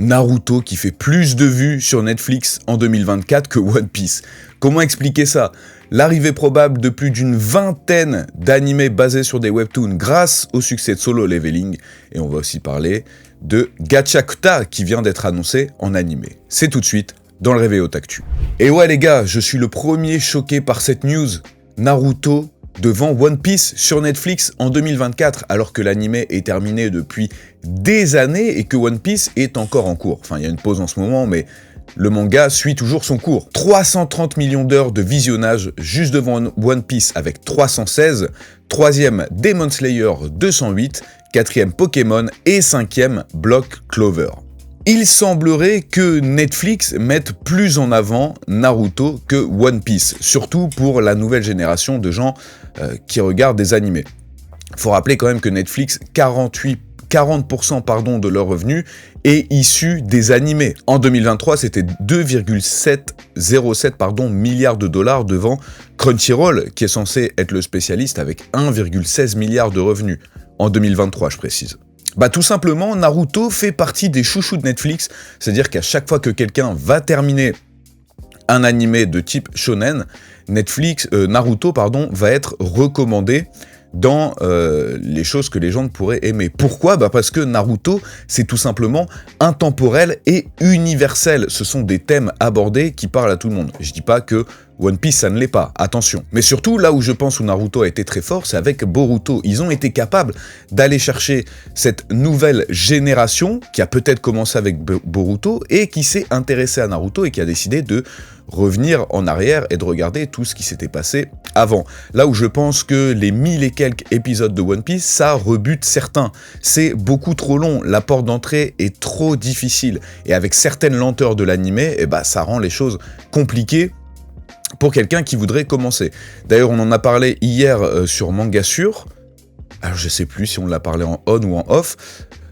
Naruto qui fait plus de vues sur Netflix en 2024 que One Piece. Comment expliquer ça? L'arrivée probable de plus d'une vingtaine d'animés basés sur des webtoons grâce au succès de Solo Leveling. Et on va aussi parler de Gachakuta qui vient d'être annoncé en animé. C'est tout de suite dans le Réveil Otaktu. Et ouais les gars, je suis le premier choqué par cette news. Naruto devant One Piece sur Netflix en 2024, alors que l'animé est terminé depuis des années et que One Piece est encore en cours. Enfin, il y a une pause en ce moment, mais le manga suit toujours son cours. 330 millions d'heures de visionnage juste devant One Piece avec 316, troisième Demon Slayer 208, quatrième Pokémon et cinquième Block Clover. Il semblerait que Netflix mette plus en avant Naruto que One Piece, surtout pour la nouvelle génération de gens qui regardent des animés. Faut rappeler quand même que Netflix, 40% de leurs revenus est issu des animés. En 2023, c'était 2,07 milliards de dollars devant Crunchyroll, qui est censé être le spécialiste avec 1,16 milliard de revenus. En 2023, je précise. Tout simplement, Naruto fait partie des chouchous de Netflix, c'est-à-dire qu'à chaque fois que quelqu'un va terminer un animé de type shonen, Naruto va être recommandé dans les choses que les gens pourraient aimer. Pourquoi ? Parce que Naruto, c'est tout simplement intemporel et universel. Ce sont des thèmes abordés qui parlent à tout le monde. Je dis pas que One Piece, ça ne l'est pas, attention. Mais surtout, là où je pense où Naruto a été très fort, c'est avec Boruto. Ils ont été capables d'aller chercher cette nouvelle génération, qui a peut-être commencé avec Boruto, et qui s'est intéressée à Naruto, et qui a décidé de revenir en arrière et de regarder tout ce qui s'était passé avant. Là où je pense que les 1000 et quelques épisodes de One Piece, ça rebute certains. C'est beaucoup trop long, la porte d'entrée est trop difficile, et avec certaines lenteurs de l'animé, ça rend les choses compliquées pour quelqu'un qui voudrait commencer. D'ailleurs, on en a parlé hier sur Manga Sur. Alors, je sais plus si on l'a parlé en on ou en off,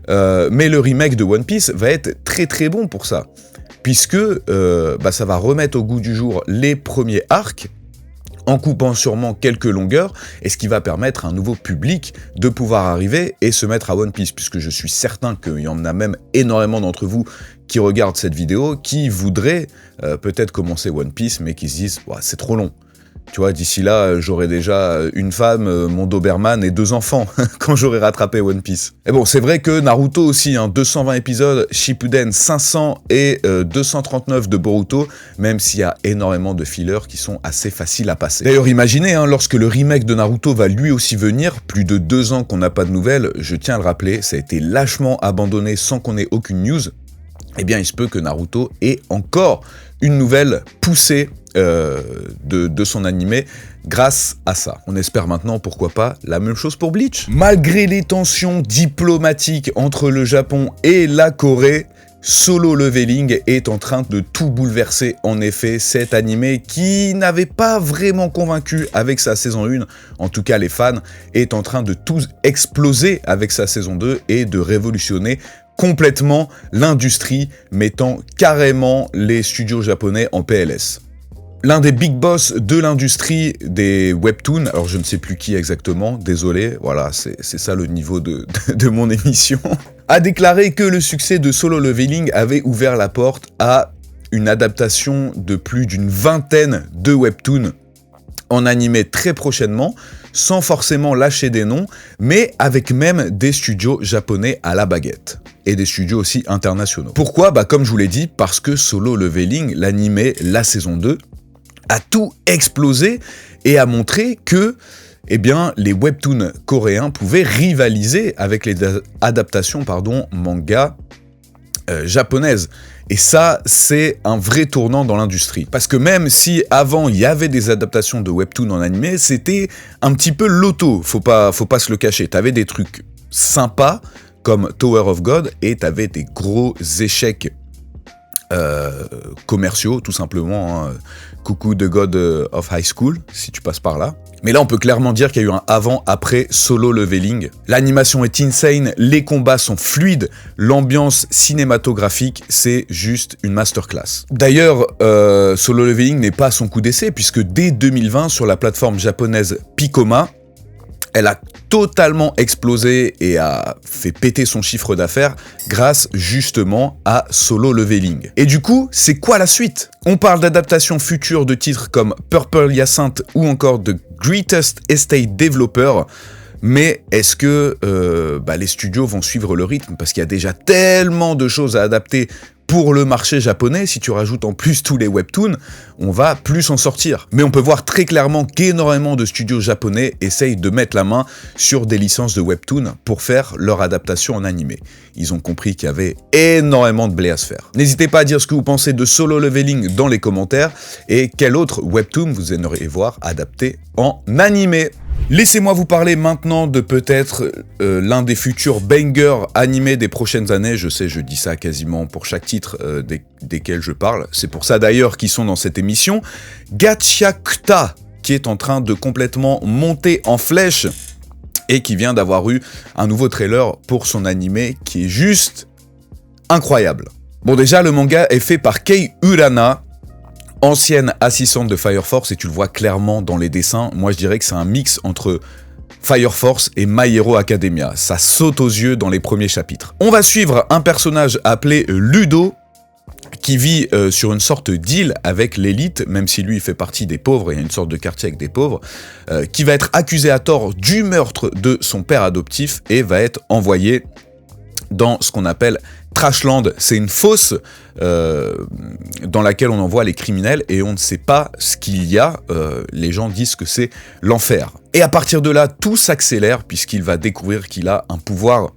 mais le remake de One Piece va être très très bon pour ça, puisque ça va remettre au goût du jour les premiers arcs, en coupant sûrement quelques longueurs, et ce qui va permettre à un nouveau public de pouvoir arriver et se mettre à One Piece, puisque je suis certain qu'il y en a même énormément d'entre vous qui regardent cette vidéo, qui voudraient peut-être commencer One Piece, mais qui se disent « c'est trop long ». Tu vois, d'ici là, j'aurai déjà une femme, mon Doberman et 2 enfants quand j'aurai rattrapé One Piece. Et bon, c'est vrai que Naruto aussi, 220 épisodes, Shippuden 500 et 239 de Boruto, même s'il y a énormément de fillers qui sont assez faciles à passer. D'ailleurs, imaginez, lorsque le remake de Naruto va lui aussi venir, plus de 2 ans qu'on n'a pas de nouvelles, je tiens à le rappeler, ça a été lâchement abandonné sans qu'on ait aucune news. Eh bien, il se peut que Naruto ait encore une nouvelle poussée de son animé grâce à ça. On espère maintenant, pourquoi pas, la même chose pour Bleach. Malgré les tensions diplomatiques entre le Japon et la Corée, Solo Leveling est en train de tout bouleverser. En effet, cet animé qui n'avait pas vraiment convaincu avec sa saison 1, en tout cas les fans, est en train de tout exploser avec sa saison 2 et de révolutionner complètement l'industrie, mettant carrément les studios japonais en PLS. L'un des big boss de l'industrie des webtoons, alors je ne sais plus qui exactement, désolé, voilà, c'est ça le niveau de mon émission, a déclaré que le succès de Solo Leveling avait ouvert la porte à une adaptation de plus d'une vingtaine de webtoons en animé très prochainement, sans forcément lâcher des noms, mais avec même des studios japonais à la baguette. Et des studios aussi internationaux. Pourquoi ? Comme je vous l'ai dit, parce que Solo Leveling, l'animé, la saison 2, a tout explosé et a montré que les webtoons coréens pouvaient rivaliser avec les adaptations manga japonaises. Et ça, c'est un vrai tournant dans l'industrie. Parce que même si avant, il y avait des adaptations de webtoons en animé, c'était un petit peu l'auto, faut pas se le cacher. T'avais des trucs sympas, comme Tower of God, et t'avais des gros échecs commerciaux, tout simplement. Coucou The God of High School, si tu passes par là. Mais là, on peut clairement dire qu'il y a eu un avant-après Solo Leveling. L'animation est insane, les combats sont fluides, l'ambiance cinématographique, c'est juste une masterclass. D'ailleurs, Solo Leveling n'est pas à son coup d'essai, puisque dès 2020, sur la plateforme japonaise Piccoma, elle a totalement explosé et a fait péter son chiffre d'affaires grâce justement à Solo Leveling. Et du coup, c'est quoi la suite? On parle d'adaptations futures de titres comme Purple Hyacinth ou encore The Greatest Estate Developer. Mais est-ce que les studios vont suivre le rythme? Parce qu'il y a déjà tellement de choses à adapter pour le marché japonais. Si tu rajoutes en plus tous les webtoons, on va plus s'en sortir. Mais on peut voir très clairement qu'énormément de studios japonais essayent de mettre la main sur des licences de webtoons pour faire leur adaptation en animé. Ils ont compris qu'il y avait énormément de blé à se faire. N'hésitez pas à dire ce que vous pensez de Solo Leveling dans les commentaires et quel autre webtoon vous aimeriez voir adapté en animé. Laissez-moi vous parler maintenant de peut-être l'un des futurs bangers animés des prochaines années. Je sais, je dis ça quasiment pour chaque titre desquels je parle. C'est pour ça d'ailleurs qu'ils sont dans cette émission. Gachakuta, qui est en train de complètement monter en flèche et qui vient d'avoir eu un nouveau trailer pour son animé qui est juste incroyable. Bon, déjà, le manga est fait par Kei Urana, ancienne assistante de Fire Force, et tu le vois clairement dans les dessins. Moi, je dirais que c'est un mix entre Fire Force et My Hero Academia. Ça saute aux yeux dans les premiers chapitres. On va suivre un personnage appelé Ludo, qui vit sur une sorte d'île avec l'élite, même si lui il fait partie des pauvres, il y a une sorte de quartier avec des pauvres, qui va être accusé à tort du meurtre de son père adoptif et va être envoyé dans ce qu'on appelle Trashland. C'est une fosse dans laquelle on envoie les criminels et on ne sait pas ce qu'il y a. Les gens disent que c'est l'enfer. Et à partir de là, tout s'accélère puisqu'il va découvrir qu'il a un pouvoir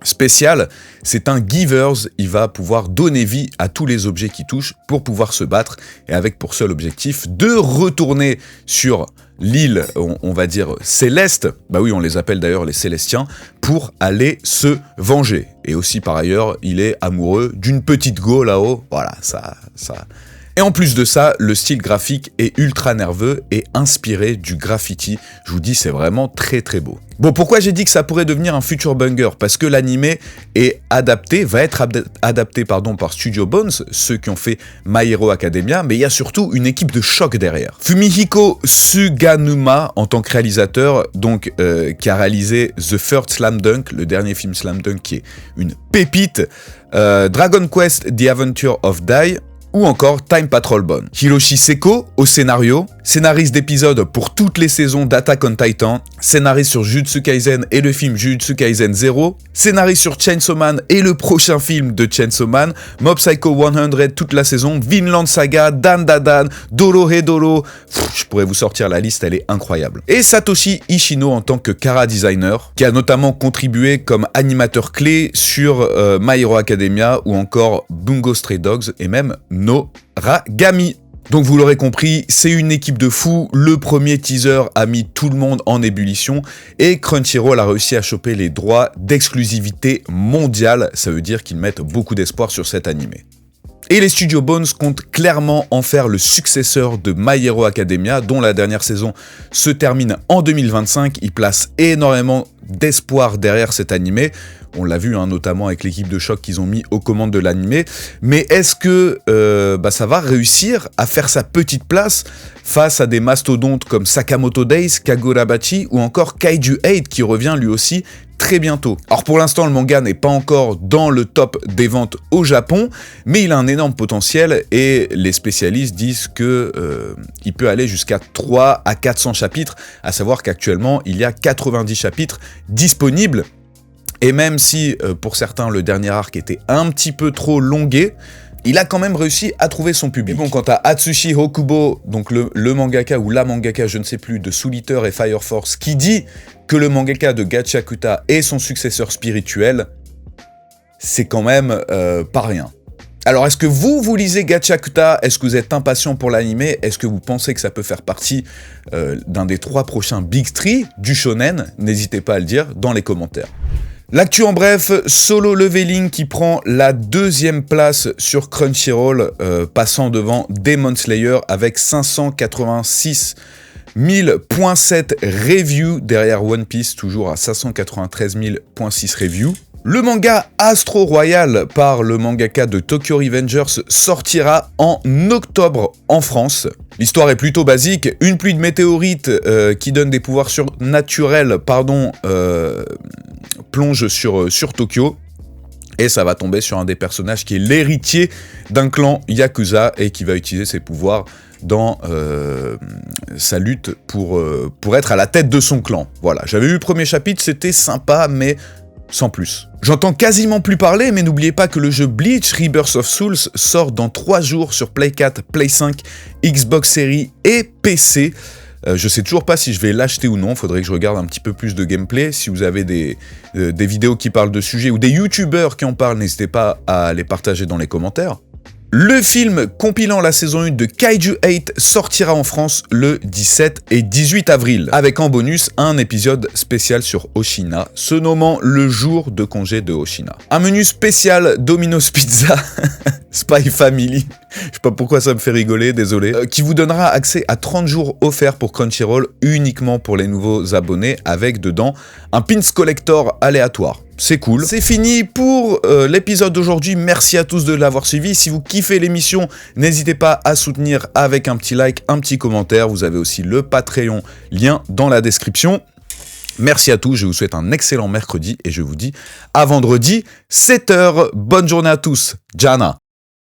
spécial. C'est un Givers, il va pouvoir donner vie à tous les objets qui touchent pour pouvoir se battre et avec pour seul objectif de retourner sur l'île, on va dire céleste, bah oui on les appelle d'ailleurs les Célestiens, pour aller se venger. Et aussi par ailleurs, il est amoureux d'une petite go là-haut, voilà, ça... Et en plus de ça, le style graphique est ultra nerveux et inspiré du graffiti. Je vous dis, c'est vraiment très très beau. Bon, pourquoi j'ai dit que ça pourrait devenir un future banger? Parce que l'animé va être adapté par Studio Bones, ceux qui ont fait My Hero Academia, mais il y a surtout une équipe de choc derrière. Fumihiko Suganuma en tant que réalisateur, donc qui a réalisé The Third Slam Dunk, le dernier film Slam Dunk qui est une pépite, Dragon Quest The Adventure of Dai, ou encore Time Patrol Bone. Hiroshi Seko au scénario, scénariste d'épisodes pour toutes les saisons d'Attack on Titan, scénariste sur Jujutsu Kaisen et le film Jujutsu Kaisen 0, scénariste sur Chainsaw Man et le prochain film de Chainsaw Man, Mob Psycho 100 toute la saison, Vinland Saga, Dan Dadan, Dorohedoro, je pourrais vous sortir la liste, elle est incroyable. Et Satoshi Ishino en tant que Chara designer, qui a notamment contribué comme animateur clé sur My Hero Academia ou encore Bungo Stray Dogs et même Noragami. Donc vous l'aurez compris, c'est une équipe de fous, le premier teaser a mis tout le monde en ébullition et Crunchyroll a réussi à choper les droits d'exclusivité mondiale, ça veut dire qu'ils mettent beaucoup d'espoir sur cet animé. Et les studios Bones comptent clairement en faire le successeur de My Hero Academia, dont la dernière saison se termine en 2025. Ils placent énormément d'espoir derrière cet animé. On l'a vu notamment avec l'équipe de choc qu'ils ont mis aux commandes de l'animé. Mais est-ce que ça va réussir à faire sa petite place face à des mastodontes comme Sakamoto Days, Kagurabachi ou encore Kaiju 8 qui revient lui aussi très bientôt. Alors pour l'instant, le manga n'est pas encore dans le top des ventes au Japon, mais il a un énorme potentiel et les spécialistes disent que il peut aller jusqu'à 3 à 400 chapitres, à savoir qu'actuellement, il y a 90 chapitres disponibles. Et même si, pour certains, le dernier arc était un petit peu trop longué, il a quand même réussi à trouver son public. Et bon, quant à Atsushi Hokubo, donc le mangaka ou la mangaka, je ne sais plus, de Soul Eater et Fire Force, qui dit que le mangaka de Gachakuta est son successeur spirituel, c'est quand même pas rien. Alors, est-ce que vous lisez Gachakuta? Est-ce que vous êtes impatient pour l'animé? Est-ce que vous pensez que ça peut faire partie d'un des 3 prochains Big 3 du shonen? N'hésitez pas à le dire dans les commentaires. L'actu en bref, Solo Leveling qui prend la 2e place sur Crunchyroll, passant devant Demon Slayer avec 586 000.7 reviews derrière One Piece, toujours à 593 000.6 reviews. Le manga Astro Royal par le mangaka de Tokyo Revengers sortira en octobre en France. L'histoire est plutôt basique, une pluie de météorites qui donne des pouvoirs surnaturels, plonge sur Tokyo. Et ça va tomber sur un des personnages qui est l'héritier d'un clan Yakuza et qui va utiliser ses pouvoirs dans sa lutte pour être à la tête de son clan. Voilà, j'avais vu le premier chapitre, c'était sympa, mais sans plus. J'entends quasiment plus parler, mais n'oubliez pas que le jeu Bleach Rebirth of Souls sort dans 3 jours sur Play 4, Play 5, Xbox Series et PC. Je sais toujours pas si je vais l'acheter ou non, faudrait que je regarde un petit peu plus de gameplay. Si vous avez des vidéos qui parlent de sujets ou des youtubeurs qui en parlent, n'hésitez pas à les partager dans les commentaires. Le film compilant la saison 1 de Kaiju 8 sortira en France le 17 et 18 avril, avec en bonus un épisode spécial sur Oshina, se nommant le jour de congé de Oshina. Un menu spécial Domino's Pizza, Spy Family, je sais pas pourquoi ça me fait rigoler, désolé, qui vous donnera accès à 30 jours offerts pour Crunchyroll uniquement pour les nouveaux abonnés, avec dedans un pins collector aléatoire. C'est cool. C'est fini pour l'épisode d'aujourd'hui. Merci à tous de l'avoir suivi. Si vous kiffez l'émission, n'hésitez pas à soutenir avec un petit like, un petit commentaire. Vous avez aussi le Patreon, lien dans la description. Merci à tous, je vous souhaite un excellent mercredi et je vous dis à vendredi 7h. Bonne journée à tous. Jana.